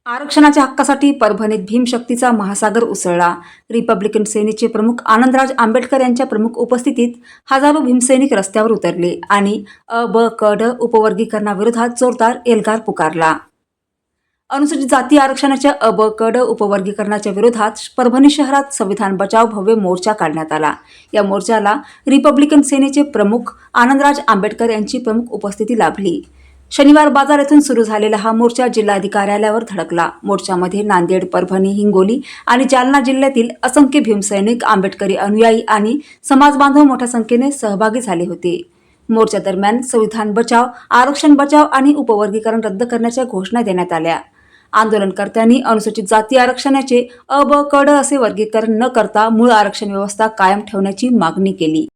आरक्षणाच्या हक्कासाठी परभणीत भीमशक्तीचा महासागर उसळला। रिपब्लिकन सेनेचे प्रमुख आनंदराज आंबेडकर यांच्या प्रमुख उपस्थितीत हजारो भीमसैनिक रस्त्यावर उतरले आणि ब-क-ड उपवर्गीकरणाविरोधात जोरदार एल्गार पुकारला। अनुसूचित जाती आरक्षणाच्या ब-क-ड उपवर्गीकरणाच्या विरोधात परभणी शहरात संविधान बचाव भव्य मोर्चा काढण्यात आला। या मोर्चाला रिपब्लिकन सेनेचे प्रमुख आनंदराज आंबेडकर यांची प्रमुख उपस्थिती लाभली। शनिवार बाजार येथून सुरू झालेला हा मोर्चा जिल्हाधिकाऱ्यालयावर धडकला। मोर्चामध्ये नांदेड, परभणी, हिंगोली आणि जालना जिल्ह्यातील असंख्य भीमसैनिक, आंबेडकरी अनुयायी आणि समाजबांधव मोठ्या संख्येने सहभागी झाले होते। मोर्चा दरम्यान संविधान बचाव, आरक्षण बचाव आणि उपवर्गीकरण रद्द करण्याच्या घोषणा देण्यात आल्या। आंदोलनकर्त्यांनी अनुसूचित जाती आरक्षणाचे ब-क-ड असे वर्गीकरण न करता मूळ आरक्षण व्यवस्था कायम ठेवण्याची मागणी केली।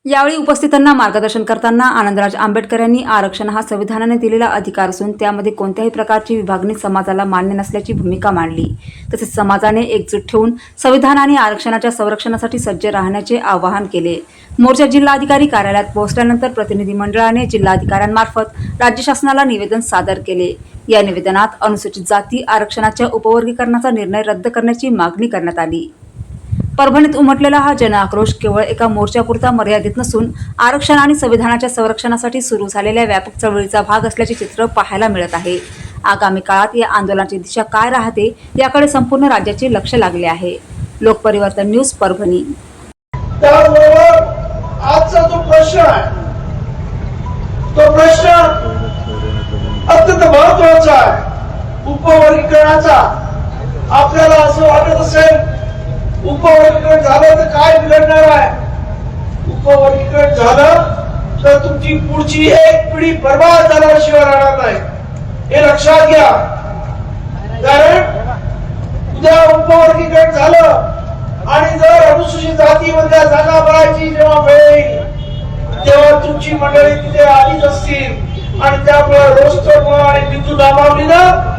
यावेळी उपस्थितांना मार्गदर्शन करताना आनंदराज आंबेडकर यांनी आरक्षण हा संविधानाने दिलेला अधिकार असून त्यामध्ये कोणत्याही प्रकारची विभागणी समाजाला मान्य नसल्याची भूमिका मांडली। तसेच समाजाने एकजूट ठेवून संविधान आणि आरक्षणाच्या संरक्षणासाठी सज्ज राहण्याचे आवाहन केले। मोर्चा जिल्हाधिकारी कार्यालयात पोहोचल्यानंतर प्रतिनिधी मंडळाने जिल्हाधिकाऱ्यांमार्फत राज्य शासनाला निवेदन सादर केले। या निवेदनात अनुसूचित जाती आरक्षणाच्या उपवर्गीकरणाचा निर्णय रद्द करण्याची मागणी करण्यात आली। परभणीत उमटलेला हा जनआक्रोश केवळ एका मोर्चापुरता मर्यादित नसून आरक्षण आणि संविधानाच्या संरक्षणासाठी सुरू झालेल्या व्यापक चळवळीचा भाग असल्याचे चित्र पाहायला मिळत आहे। आगामी काळात या आंदोलनाची दिशा काय राहते याकडे संपूर्ण राज्याचे लक्ष लागले आहे। लोकपरिवर्तन न्यूज, परभणी। त्याबरोबर आजचा जो प्रश्न आहे तो प्रश्न अत्यंत महत्त्वाचा आहे, उपवर्गीकरणाचा। आपल्याला असं वाटत असेल उपवर्गीकरण झालं तर काय बिघडणार आहे? उपवर्गीकरण झालं तर तुमची पुढची एक पिढी बर्बाद झाल्याशिवाय राहणार नाही, हे लक्षात घ्या। कारण उद्या उपवर्गीकरण झालं आणि जर अनुसूचित जातीमधल्या जागा भरायची जेव्हा वेळ येईल तेव्हा तुमची मंडळी तिथे आलीच असतील आणि त्यामुळे रोस्टरमुळे आणि बिंदू दाबावलीनं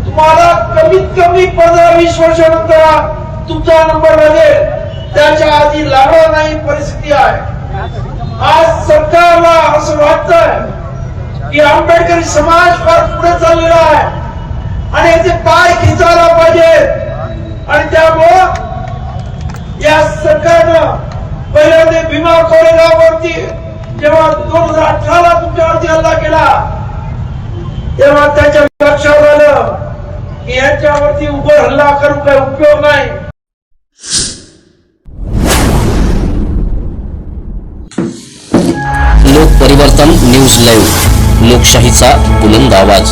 तुम्हाला कमीत कमी 15-20 वर्षानंतर तुमचा नंबर लागेल, त्याच्या आधी लागणार नाही परिस्थिती आहे। आज सरकारला असं वाटतंय की आंबेडकरी समाज फार पुढे चाललेला आहे आणि याचे पाय खिचायला पाहिजे आणि त्यामुळं या सरकारनं पहिल्यांदा भीमा कोरेगाववरती जेव्हा 2018ला तुमच्यावरती हल्ला केला तेव्हा त्याच्या लक्षात आलं की यांच्यावरती उघड हल्ला करून काही उपयोग नाही। लोक परिवर्तन न्यूज लाईव्ह, लोकशाहीचा बुलंद आवाज।